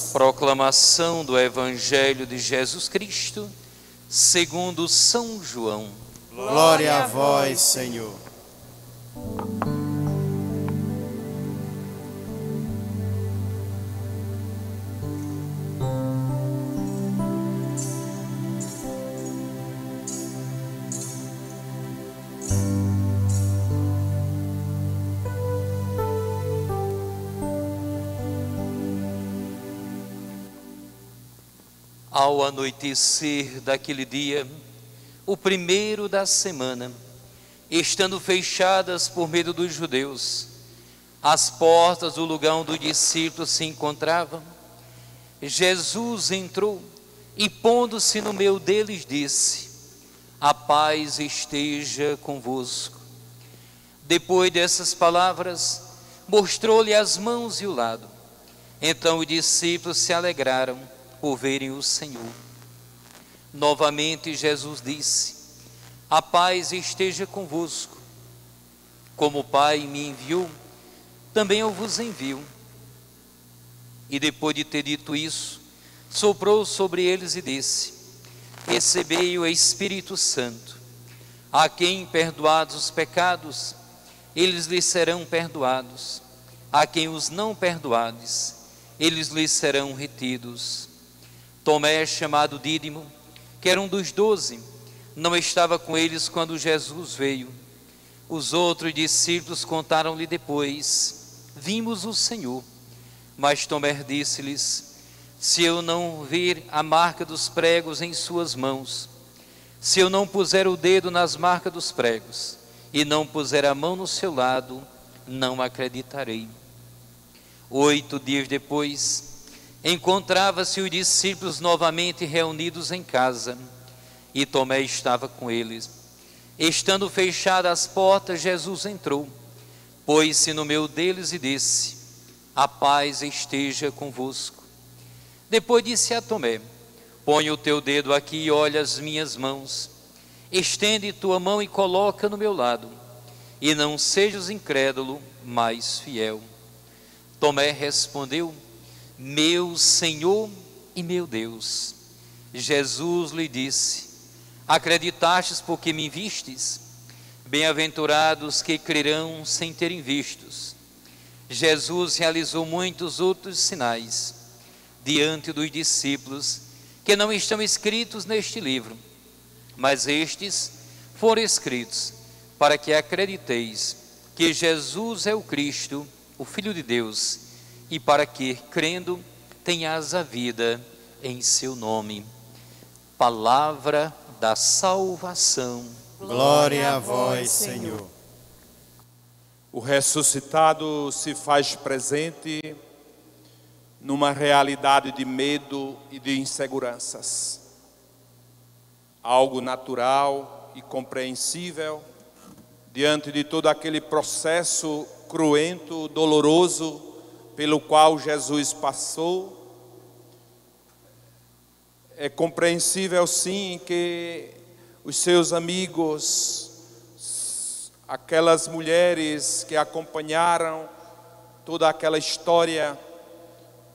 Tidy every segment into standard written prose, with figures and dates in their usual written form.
Proclamação do Evangelho de Jesus Cristo, segundo São João. Glória a vós, Senhor. Ao anoitecer daquele dia, o primeiro da semana, estando fechadas por medo dos judeus, as portas do lugar onde os discípulos se encontravam, Jesus entrou e, pondo-se no meio deles, disse: a paz esteja convosco. Depois dessas palavras, mostrou-lhe as mãos e o lado. Então os discípulos se alegraram por verem o Senhor. Novamente Jesus disse: a paz esteja convosco. Como o Pai me enviou, também eu vos envio. E depois de ter dito isso, soprou sobre eles e disse: recebei o Espírito Santo. A quem perdoados os pecados, eles lhes serão perdoados. A quem os não perdoados, eles lhes serão retidos. Tomé, chamado Dídimo, que era um dos 12, não estava com eles quando Jesus veio. Os outros discípulos contaram-lhe depois: vimos o Senhor. Mas Tomé disse-lhes: se eu não vir a marca dos pregos em suas mãos, se eu não puser o dedo nas marcas dos pregos, e não puser a mão no seu lado, não acreditarei. 8 dias depois, encontrava-se os discípulos novamente reunidos em casa, e Tomé estava com eles. Estando fechadas as portas, Jesus entrou, pôs-se no meio deles e disse: a paz esteja convosco. Depois disse a Tomé: põe o teu dedo aqui e olha as minhas mãos. Estende tua mão e coloca no meu lado, e não sejas incrédulo, mas fiel. Tomé respondeu: meu Senhor e meu Deus. Jesus lhe disse: acreditastes porque me vistes? Bem-aventurados que crerão sem terem vistos. Jesus realizou muitos outros sinais diante dos discípulos que não estão escritos neste livro, mas estes foram escritos para que acrediteis que Jesus é o Cristo, o Filho de Deus, e para que, crendo, tenhas a vida em seu nome. Palavra da salvação. Glória a vós, Senhor. O ressuscitado se faz presente numa realidade de medo e de inseguranças. Algo natural e compreensível diante de todo aquele processo cruento, doloroso, pelo qual Jesus passou. É compreensível sim que os seus amigos, aquelas mulheres que acompanharam toda aquela história,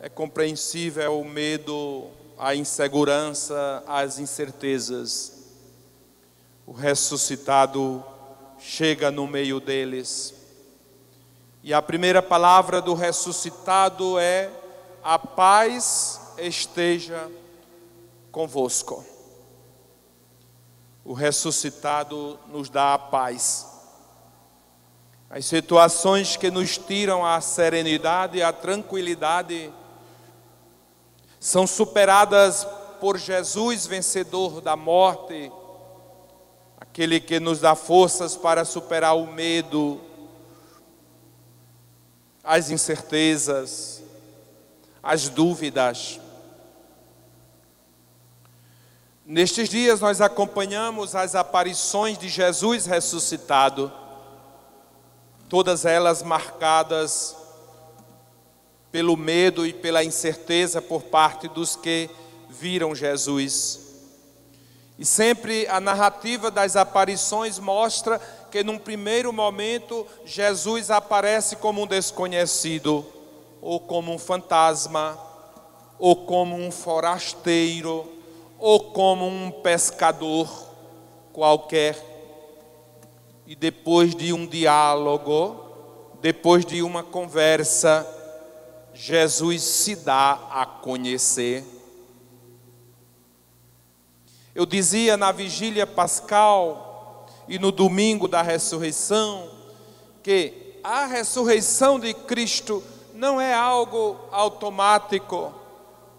é compreensível o medo, a insegurança, as incertezas. O ressuscitado chega no meio deles. E a primeira palavra do ressuscitado é: a paz esteja convosco. O ressuscitado nos dá a paz. As situações que nos tiram a serenidade e a tranquilidade são superadas por Jesus, vencedor da morte, aquele que nos dá forças para superar o medo, as incertezas, as dúvidas. Nestes dias nós acompanhamos as aparições de Jesus ressuscitado, todas elas marcadas pelo medo e pela incerteza por parte dos que viram Jesus. E sempre a narrativa das aparições mostra que num primeiro momento Jesus aparece como um desconhecido, ou como um fantasma, ou como um forasteiro, ou como um pescador qualquer. E depois de um diálogo, depois de uma conversa, Jesus se dá a conhecer. Eu dizia na vigília pascal e no domingo da ressurreição, que a ressurreição de Cristo não é algo automático,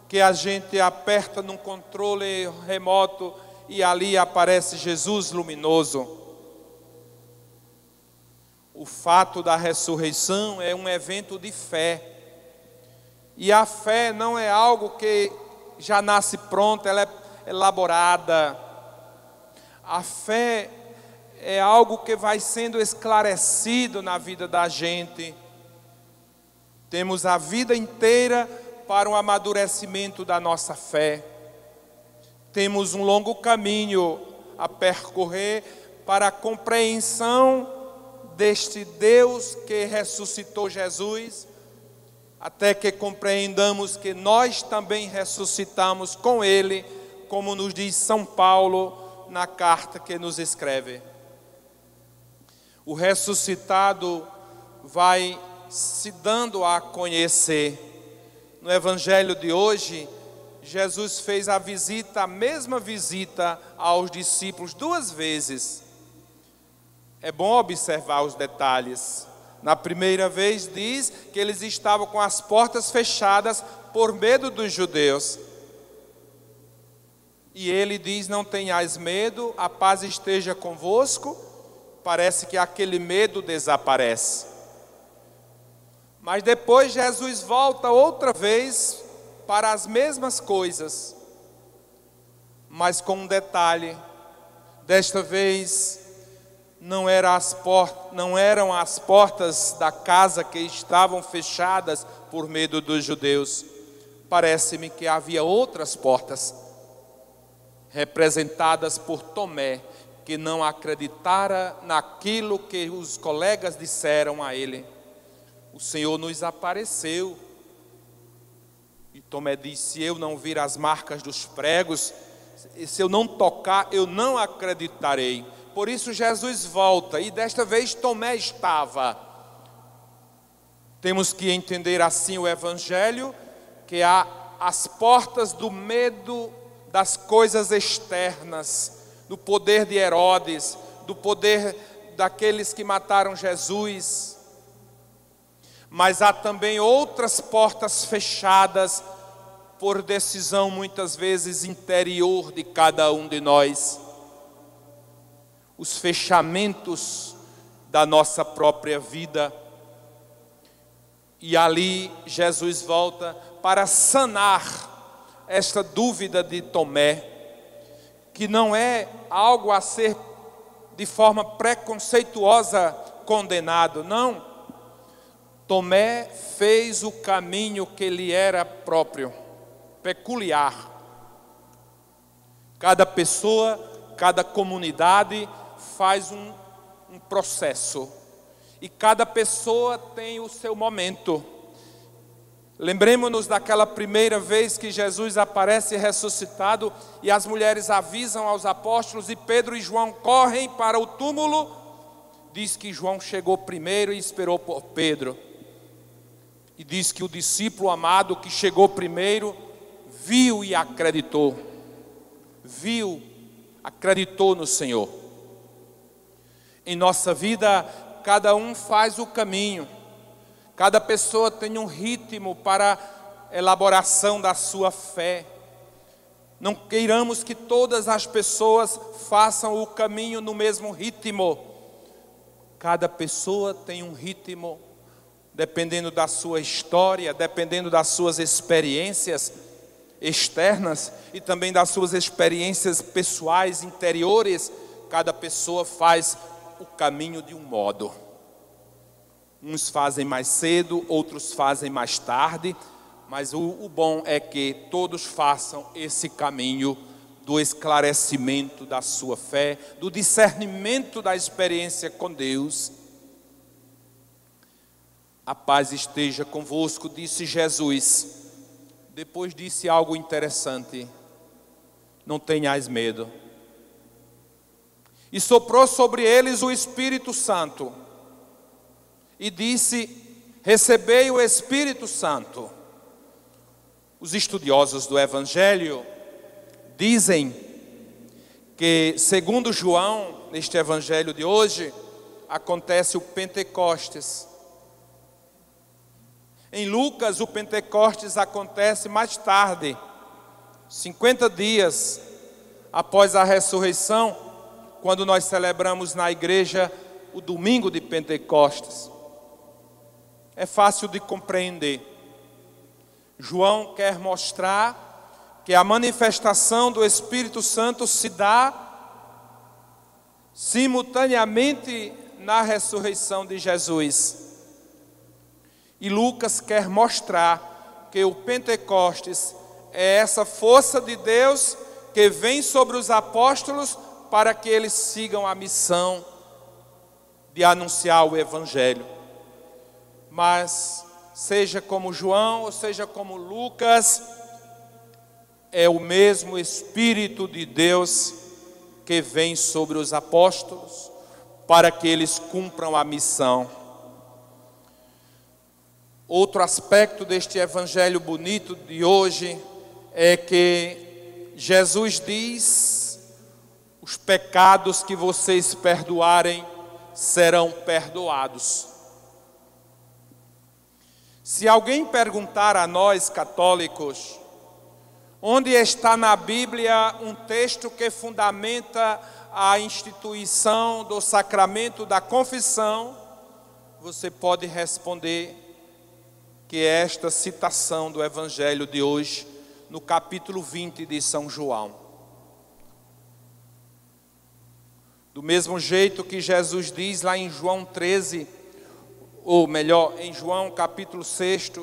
que a gente aperta num controle remoto e ali aparece Jesus luminoso. O fato da ressurreição é um evento de fé. E a fé não é algo que já nasce pronta, ela é elaborada. A fé é algo que vai sendo esclarecido na vida da gente. Temos a vida inteira para o amadurecimento da nossa fé. Temos um longo caminho a percorrer para a compreensão deste Deus que ressuscitou Jesus, até que compreendamos que nós também ressuscitamos com Ele, como nos diz São Paulo na carta que nos escreve. O ressuscitado vai se dando a conhecer. No evangelho de hoje, Jesus fez a mesma visita aos discípulos 2 vezes. É bom observar os detalhes. Na primeira vez diz que eles estavam com as portas fechadas por medo dos judeus. E ele diz: não tenhais medo, a paz esteja convosco. Parece que aquele medo desaparece. Mas depois Jesus volta outra vez para as mesmas coisas, mas com um detalhe: desta vez não eram as portas da casa que estavam fechadas por medo dos judeus. Parece-me que havia outras portas, representadas por Tomé, que não acreditara naquilo que os colegas disseram a ele. O Senhor nos apareceu. E Tomé disse: se eu não vir as marcas dos pregos, se eu não tocar, eu não acreditarei. Por isso Jesus volta, e desta vez Tomé estava. Temos que entender assim o Evangelho, que há as portas do medo das coisas externas, do poder de Herodes, do poder daqueles que mataram Jesus. Mas há também outras portas fechadas por decisão muitas vezes interior de cada um de nós. Os fechamentos da nossa própria vida. E ali Jesus volta para sanar esta dúvida de Tomé, que não é algo a ser de forma preconceituosa condenado, não. Tomé fez o caminho que lhe era próprio, peculiar. Cada pessoa, cada comunidade faz um processo. E cada pessoa tem o seu momento. Lembremos-nos daquela primeira vez que Jesus aparece ressuscitado e as mulheres avisam aos apóstolos e Pedro e João correm para o túmulo. Diz que João chegou primeiro e esperou por Pedro. E diz que o discípulo amado que chegou primeiro viu e acreditou. Viu, acreditou no Senhor. Em nossa vida, cada um faz o caminho. Cada pessoa tem um ritmo para a elaboração da sua fé. Não queiramos que todas as pessoas façam o caminho no mesmo ritmo. Cada pessoa tem um ritmo, dependendo da sua história, dependendo das suas experiências externas e também das suas experiências pessoais, interiores. Cada pessoa faz o caminho de um modo. Uns fazem mais cedo, outros fazem mais tarde, mas o bom é que todos façam esse caminho do esclarecimento da sua fé, do discernimento da experiência com Deus. A paz esteja convosco, disse Jesus. depois disse algo interessante: não tenhais medo. E soprou sobre eles o Espírito Santo, e disse: recebei o Espírito Santo. Os estudiosos do Evangelho dizem que, segundo João, neste Evangelho de hoje, acontece o Pentecostes. Em Lucas, o Pentecostes acontece mais tarde, 50 dias após a ressurreição, quando nós celebramos na igreja o domingo de Pentecostes. É fácil de compreender. João quer mostrar que a manifestação do Espírito Santo se dá simultaneamente na ressurreição de Jesus. E Lucas quer mostrar que o Pentecostes é essa força de Deus que vem sobre os apóstolos para que eles sigam a missão de anunciar o Evangelho. Mas, seja como João, ou seja como Lucas, é o mesmo Espírito de Deus que vem sobre os apóstolos para que eles cumpram a missão. Outro aspecto deste Evangelho bonito de hoje é que Jesus diz: os pecados que vocês perdoarem serão perdoados. Se alguém perguntar a nós católicos, onde está na Bíblia um texto que fundamenta a instituição do sacramento da confissão, você pode responder que é esta citação do Evangelho de hoje, no capítulo 20 de São João. Do mesmo jeito que Jesus diz lá em João 13, ou melhor, em João capítulo 6,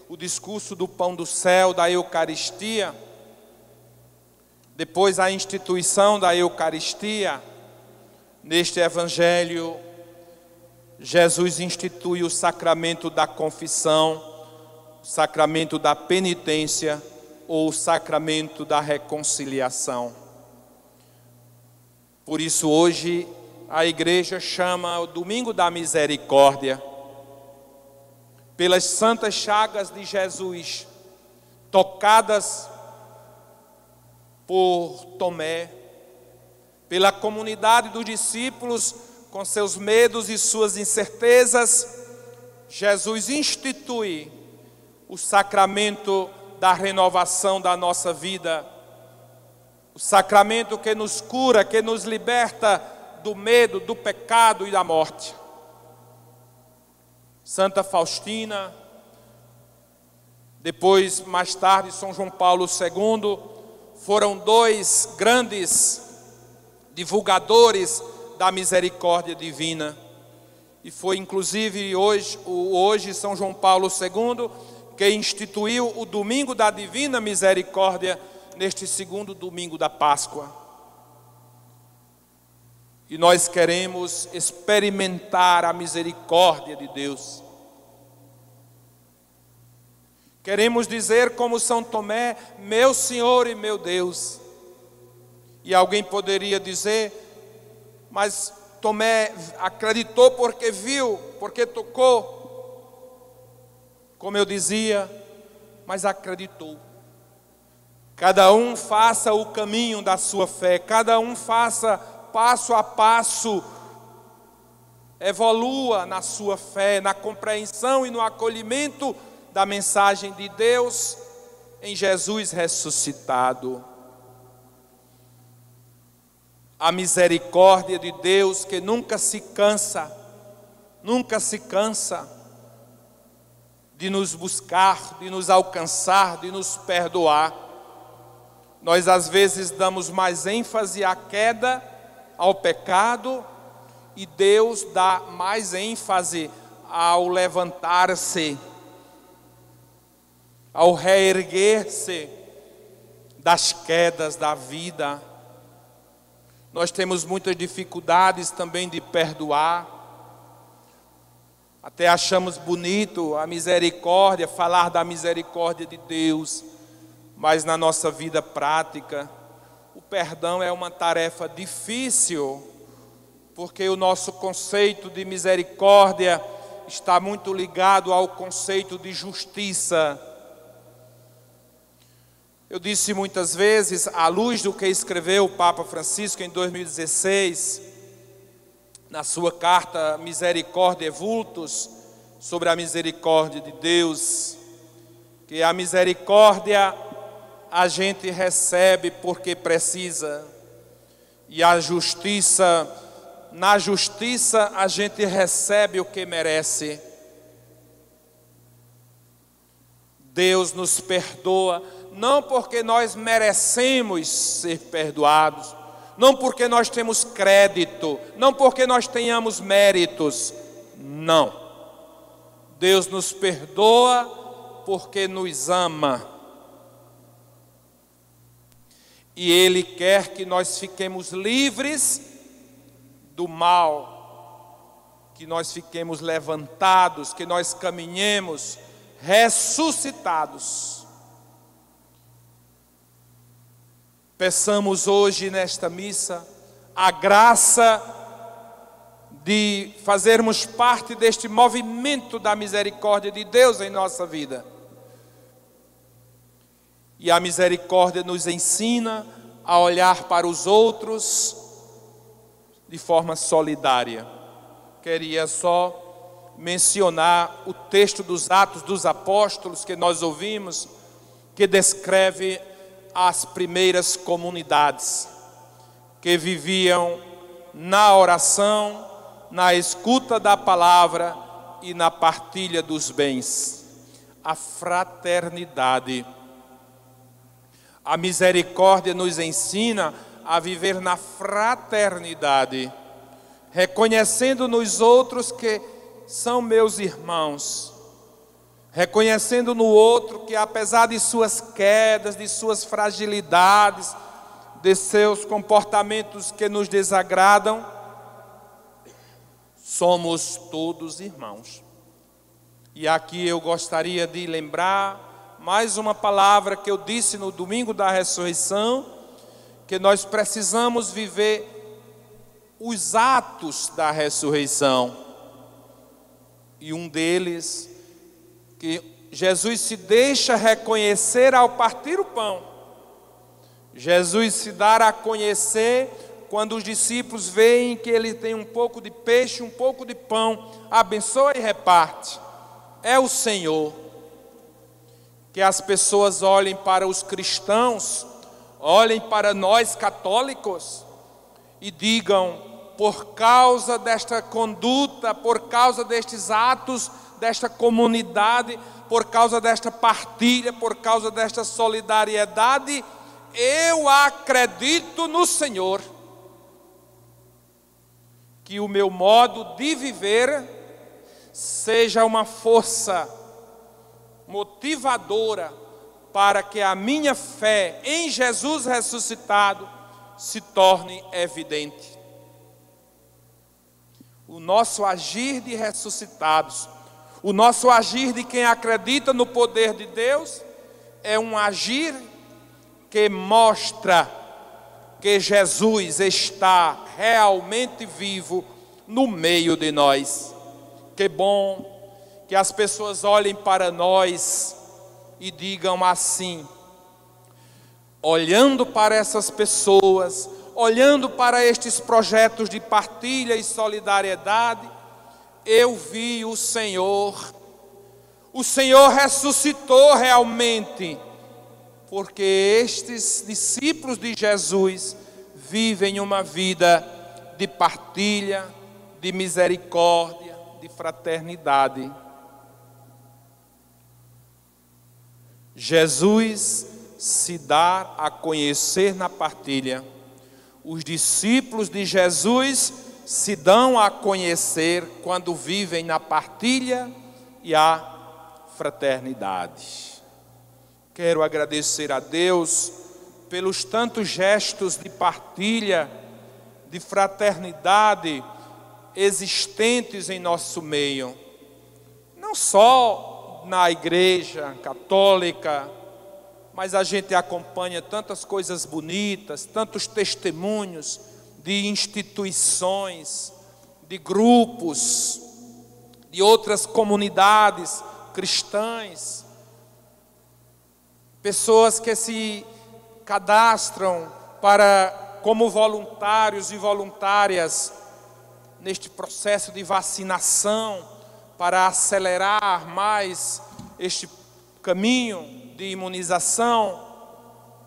o discurso do pão do céu, da Eucaristia, depois a instituição da Eucaristia, neste Evangelho, Jesus institui o sacramento da confissão, o sacramento da penitência ou o sacramento da reconciliação. Por isso hoje a igreja chama o Domingo da Misericórdia, pelas santas chagas de Jesus, tocadas por Tomé, pela comunidade dos discípulos, com seus medos e suas incertezas, Jesus institui o sacramento da renovação da nossa vida, o sacramento que nos cura, que nos liberta do medo, do pecado e da morte. Santa Faustina, depois, mais tarde, São João Paulo II, foram dois grandes divulgadores da misericórdia divina. E foi inclusive hoje São João Paulo II que instituiu o Domingo da Divina Misericórdia neste segundo domingo da Páscoa. E nós queremos experimentar a misericórdia de Deus. Queremos dizer como São Tomé: meu Senhor e meu Deus. E alguém poderia dizer: mas Tomé acreditou porque viu, porque tocou. Como eu dizia, mas acreditou. Cada um faça o caminho da sua fé, cada um faça passo a passo, evolua na sua fé, na compreensão e no acolhimento da mensagem de Deus em Jesus ressuscitado. A misericórdia de Deus que nunca se cansa de nos buscar, de nos alcançar, de nos perdoar. Nós às vezes damos mais ênfase à queda, ao pecado, e Deus dá mais ênfase ao levantar-se, ao reerguer-se das quedas da vida. Nós temos muitas dificuldades também de perdoar. Até achamos bonito a misericórdia, falar da misericórdia de Deus. mas na nossa vida prática, o perdão é uma tarefa difícil, porque o nosso conceito de misericórdia está muito ligado ao conceito de justiça. Eu disse muitas vezes, à luz do que escreveu o Papa Francisco em 2016, na sua carta Misericordiae Vultus, sobre a misericórdia de Deus, que a misericórdia a gente recebe porque precisa, e a justiça, na justiça a gente recebe o que merece. Deus nos perdoa, não porque nós merecemos ser perdoados, não porque nós temos crédito, não porque nós tenhamos méritos, não. Deus nos perdoa porque nos ama. E Ele quer que nós fiquemos livres do mal, que nós fiquemos levantados, que nós caminhemos ressuscitados. Peçamos hoje nesta missa a graça de fazermos parte deste movimento da misericórdia de Deus em nossa vida. E a misericórdia nos ensina a olhar para os outros de forma solidária. Queria só mencionar o texto dos Atos dos Apóstolos que nós ouvimos, que descreve as primeiras comunidades que viviam na oração, na escuta da palavra e na partilha dos bens. A fraternidade. A misericórdia nos ensina a viver na fraternidade, reconhecendo nos outros que são meus irmãos, reconhecendo no outro que, apesar de suas quedas, de suas fragilidades, de seus comportamentos que nos desagradam, somos todos irmãos. E aqui eu gostaria de lembrar mais uma palavra que eu disse no domingo da ressurreição, que nós precisamos viver os atos da ressurreição. E um deles, que Jesus se deixa reconhecer ao partir o pão. Jesus se dá a conhecer quando os discípulos veem que ele tem um pouco de peixe, um pouco de pão, abençoa e reparte. É o Senhor. Que as pessoas olhem para os cristãos, olhem para nós católicos e digam, por causa desta conduta, por causa destes atos, desta comunidade, por causa desta partilha, por causa desta solidariedade, eu acredito no Senhor. Que o meu modo de viver seja uma força motivadora para que a minha fé em Jesus ressuscitado se torne evidente. O nosso agir de ressuscitados, o nosso agir de quem acredita no poder de Deus, é um agir que mostra que Jesus está realmente vivo no meio de nós. Que bom que as pessoas olhem para nós e digam assim, olhando para essas pessoas, olhando para estes projetos de partilha e solidariedade, eu vi o Senhor ressuscitou realmente, porque estes discípulos de Jesus vivem uma vida de partilha, de misericórdia, de fraternidade. Jesus se dá a conhecer na partilha. Os discípulos de Jesus se dão a conhecer quando vivem na partilha e a fraternidade. Quero agradecer a Deus pelos tantos gestos de partilha, de fraternidade existentes em nosso meio. Não só na igreja católica, mas a gente acompanha tantas coisas bonitas, tantos testemunhos de instituições, de grupos, de outras comunidades cristãs, pessoas que se cadastram como voluntários e voluntárias neste processo de vacinação para acelerar mais este caminho de imunização.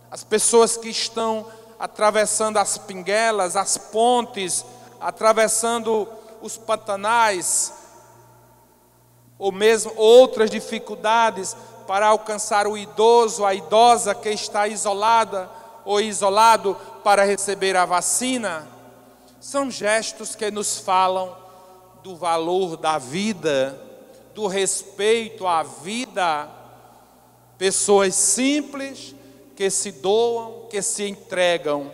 As pessoas que estão atravessando as pinguelas, as pontes, atravessando os pantanais, ou mesmo outras dificuldades para alcançar o idoso, a idosa que está isolada ou isolado para receber a vacina. São gestos que nos falam do valor da vida, do respeito à vida. Pessoas simples que se doam, que se entregam.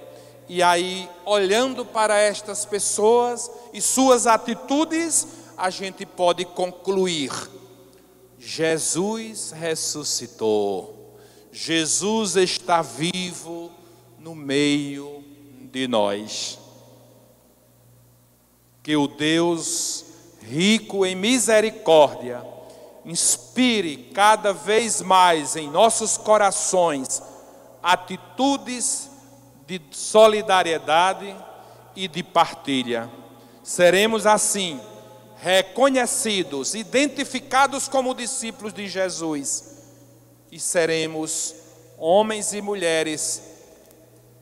E aí, olhando para estas pessoas e suas atitudes, a gente pode concluir: Jesus ressuscitou. Jesus está vivo no meio de nós. Que o Deus rico em misericórdia inspire cada vez mais em nossos corações atitudes de solidariedade e de partilha. Seremos assim reconhecidos, identificados como discípulos de Jesus, e seremos homens e mulheres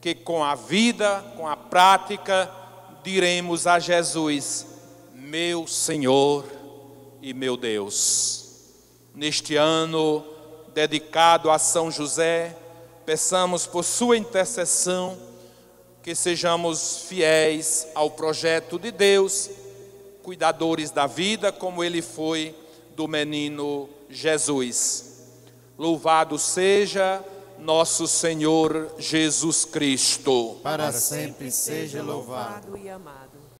que com a vida, com a prática, diremos a Jesus: meu Senhor e meu Deus. Neste ano dedicado a São José, peçamos por sua intercessão que sejamos fiéis ao projeto de Deus, cuidadores da vida, como ele foi do menino Jesus. Louvado seja nosso Senhor Jesus Cristo. Para sempre seja louvado e amado.